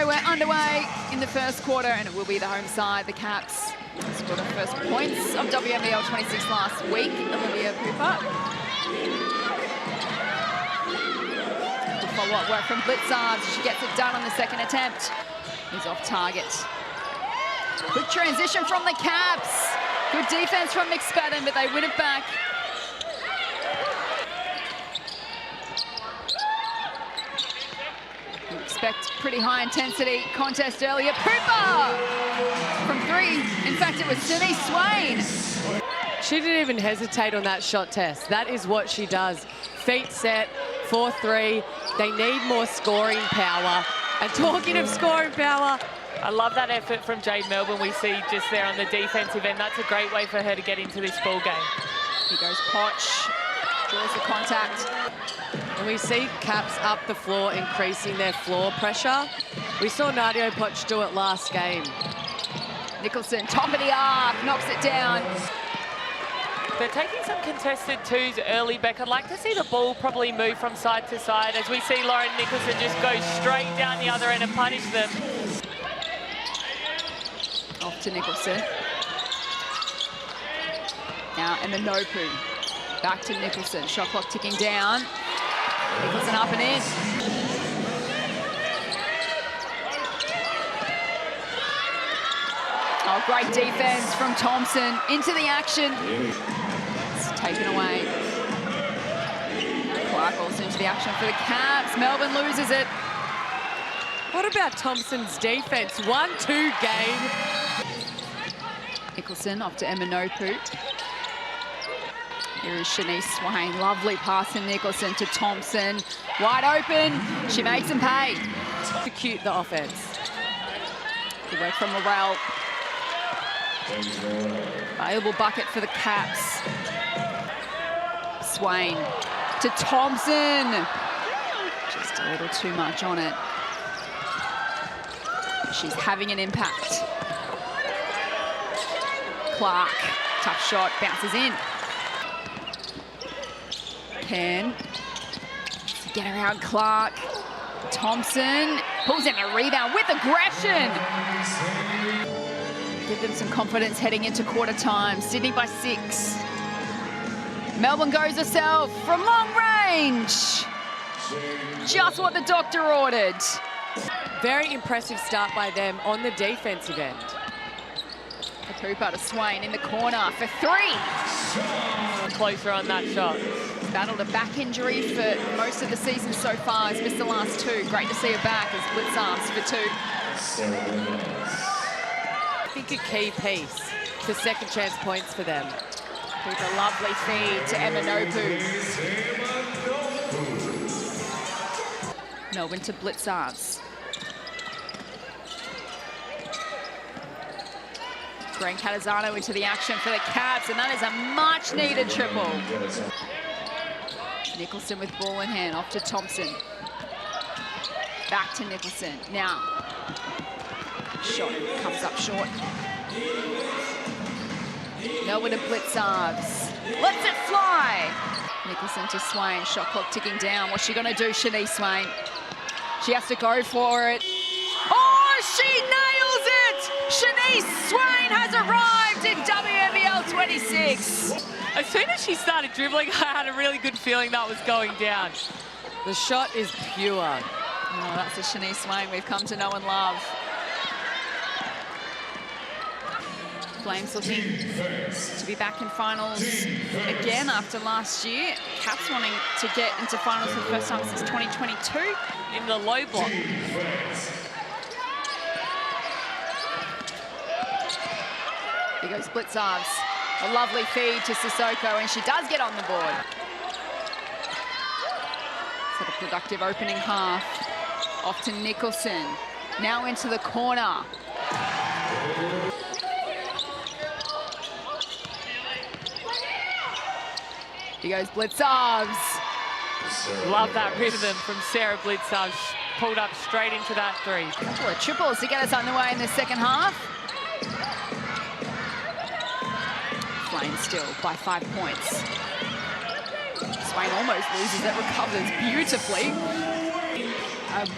go. We're underway in the first quarter, and it will be the home side. The Caps scored the first points of WNBL 26 last week. Olivia Cooper. Good follow-up work from Blitzards. She gets it done on the second attempt. He's off target. Quick transition from the Caps. Good defense from McSpadden, but they win it back. You expect pretty high intensity contest earlier. Cooper from three. In fact, it was Denise Swain. She didn't even hesitate on that shot test. That is what she does. Feet set, 4-3. They need more scoring power. And talking of scoring power, I love that effort from Jade Melbourne we see just there on the defensive end. That's a great way for her to get into this ball game. Here goes Potch, draws the contact. and we see Caps up the floor, increasing their floor pressure. We saw Nadia Potch do it last game. Nicholson, top of the arc, knocks it down. They're taking some contested twos early, Beck. I'd like to see the ball probably move from side to side as we see Lauren Nicholson just go straight down the other end and punish them. Off to Nicholson. Now Eminopu. Back to Nicholson. Shot clock ticking down. Nicholson up and in. Oh, great defense from Thompson. Into the action. It's taken away. Clark also into the action for the Caps. Melbourne loses it. What about Thompson's defense? 1-2 game. Nicholson off to Eminopu. Here is Shanice Swain. Lovely pass from Nicholson to Thompson. Wide open. She makes him pay. Execute the offense. Good work from Morel. Valuable bucket for the Caps. Swain to Thompson. Just a little too much on it. She's having an impact. Clark, tough shot, bounces in. Can get around Clark. Thompson pulls in a rebound with aggression. Give them some confidence heading into quarter time. Sydney by 6. Melbourne goes herself from long range. Just what the doctor ordered. Very impressive start by them on the defensive end. Cooper to Swain in the corner for 3. Closer on that shot. Battled a back injury for most of the season so far. Has missed the last 2. Great to see her back as Blitzards for 2. I think a key piece for second chance points for them. With a lovely feed to Eminopu. Melbourne to Blitzards. Grant Catazano into the action for the Caps, and that is a much-needed triple. Nicholson with ball in hand, off to Thompson. Back to Nicholson. Now, shot comes up short. Melbourne to Blitzards. Lets it fly. Nicholson to Swain. Shot clock ticking down. What's she going to do, Shanice Swain? She has to go for it. Oh, she nails it! Shanice Swain has arrived in WNBL 26. As soon as she started dribbling, I had a really good feeling that was going down. The shot is pure. Oh, that's a Shanice Swain we've come to know and love. Flames looking to be back in finals again after last year. Caps wanting to get into finals for the first time since 2022. In the low block. Here goes Blitzards. A lovely feed to Sissoko, and she does get on the board. So a productive opening half. Off to Nicholson. Now into the corner. Here goes Blitzards. Love that rhythm from Sarah Blitzards. Pulled up straight into that 3. A couple of triples to get us underway in the second half. Flames still by 5 points. Swain almost loses it, recovers beautifully.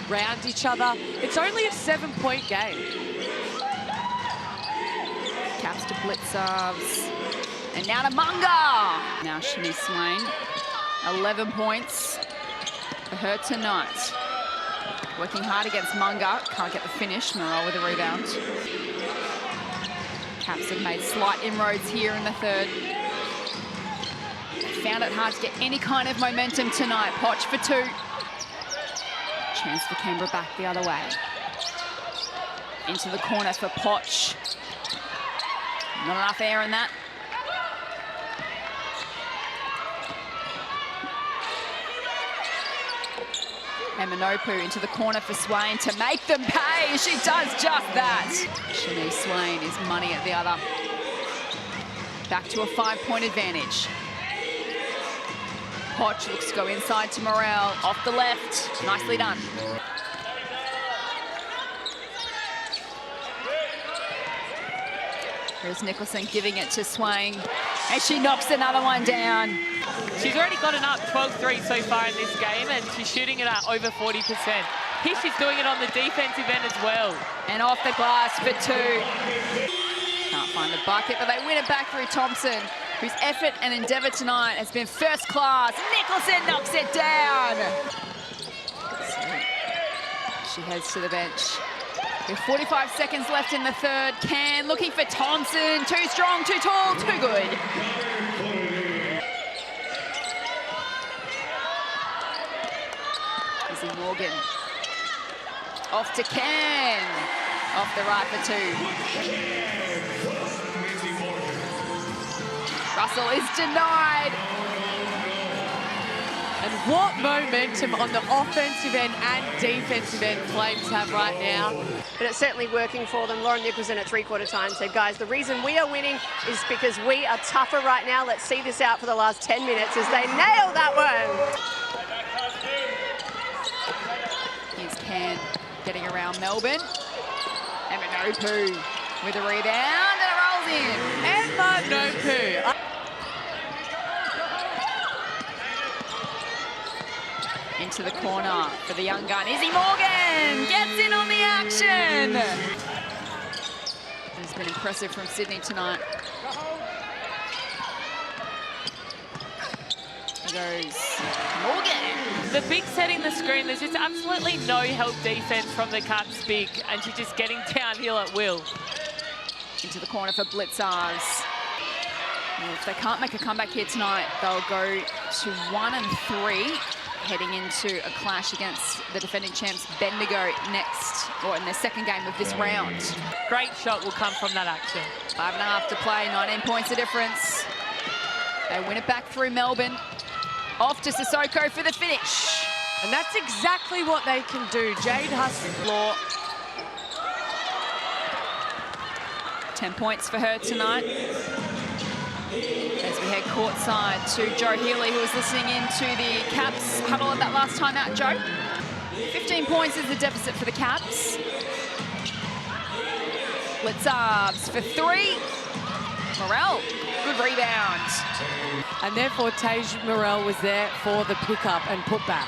around each other. It's only a 7-point game. Caps to Blitzarves. And now to Munga. Now Shanice Swain. 11 points for her tonight. Working hard against Munga. Can't get the finish. Morel with a rebound. Caps have made slight inroads here in the third. Found it hard to get any kind of momentum tonight. Potch for 2. Chance for Canberra back the other way. Into the corner for Potch. Not enough air in that. And Manopu into the corner for Swain to make them pay. She does just that. Shanice Swain is money at the other. Back to a 5-point advantage. Potch looks to go inside to Morel. Off the left. Nicely done. Here's Nicholson giving it to Swain. And she knocks another one down. She's already gotten up 12-3 so far in this game, and she's shooting it at over 40%. Here she's doing it on the defensive end as well. And off the glass for 2. Can't find the bucket, but they win it back through Thompson, whose effort and endeavour tonight has been first class. Nicholson knocks it down. So she heads to the bench. With 45 seconds left in the third. Can looking for Thompson. Too strong, too tall, too good. Izzy Morgan. Off to Can. Off the right for 2. Russell is denied. And what momentum on the offensive end and defensive end Flames have right now. But it's certainly working for them. Lauren Nicholson at three-quarter time said, guys, the reason we are winning is because we are tougher right now. Let's see this out for the last 10 minutes as they nail that one. Here's Can getting around Melbourne. And Manopu with a rebound and it rolls in. And Manopu. Into the corner for the young gun. Izzy Morgan gets in on the action. It's been impressive from Sydney tonight. Here goes Morgan. The big setting the screen, there's just absolutely no help defense from the Caps big, and she's just getting downhill at will. Into the corner for Blitzarves. Well, if they can't make a comeback here tonight, they'll go to 1-3. Heading into a clash against the defending champs Bendigo next, or in their second game of this round. Great shot will come from that action. 5.5 to play, 19 points of difference. They win it back through Melbourne. Off to Sissoko for the finish. And that's exactly what they can do. Jade Hustler. 10 points for her tonight. As we head courtside to Joe Healy, who was listening in to the Caps huddle at that last time out. Joe, 15 points is the deficit for the Caps. Blitzarves for 3. Morel, good rebound. And therefore, Tage Morel was there for the pickup and put back.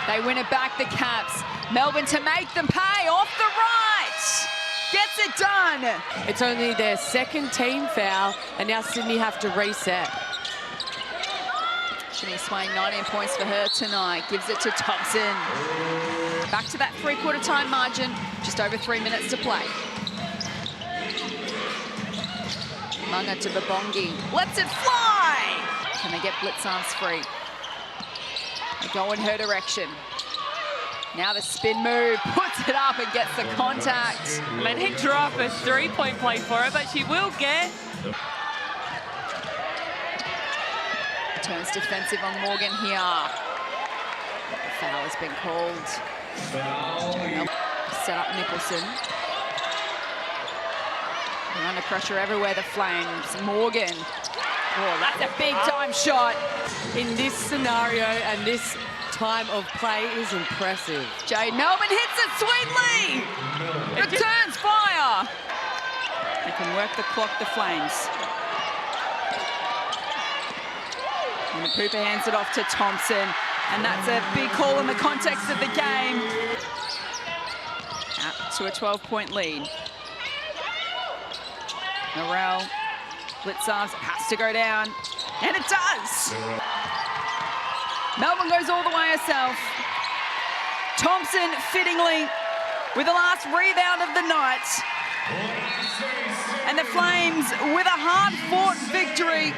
They win it back, the Caps. Melbourne to make them pay off the right. Gets it done. It's only their second team foul, and now Sydney have to reset. Shanice Swain, 19 points for her tonight. Gives it to Thompson. Back to that three-quarter time margin. Just over 3 minutes to play. Munga to Babongi. Lets it fly. Can they get Blitzarves free? They go in her direction. Now the spin move, puts it up and gets the contact. They didn't draw up a three-point play for her, but she will get. Turns defensive on Morgan here. The foul has been called. Set up Nicholson. They're under pressure everywhere, the Flames. Morgan. Oh, that's a big time shot. In this scenario and this time of play is impressive. Jade Melbourne hits it sweetly. Returns fire. They can work the clock, the Flames. And Pooper hands it off to Thompson. And that's a big call in the context of the game. Out to a 12-point lead. Morel, Blicavs has to go down, and it does. Melbourne goes all the way herself. Thompson, fittingly, with the last rebound of the night. And the Flames with a hard-fought victory.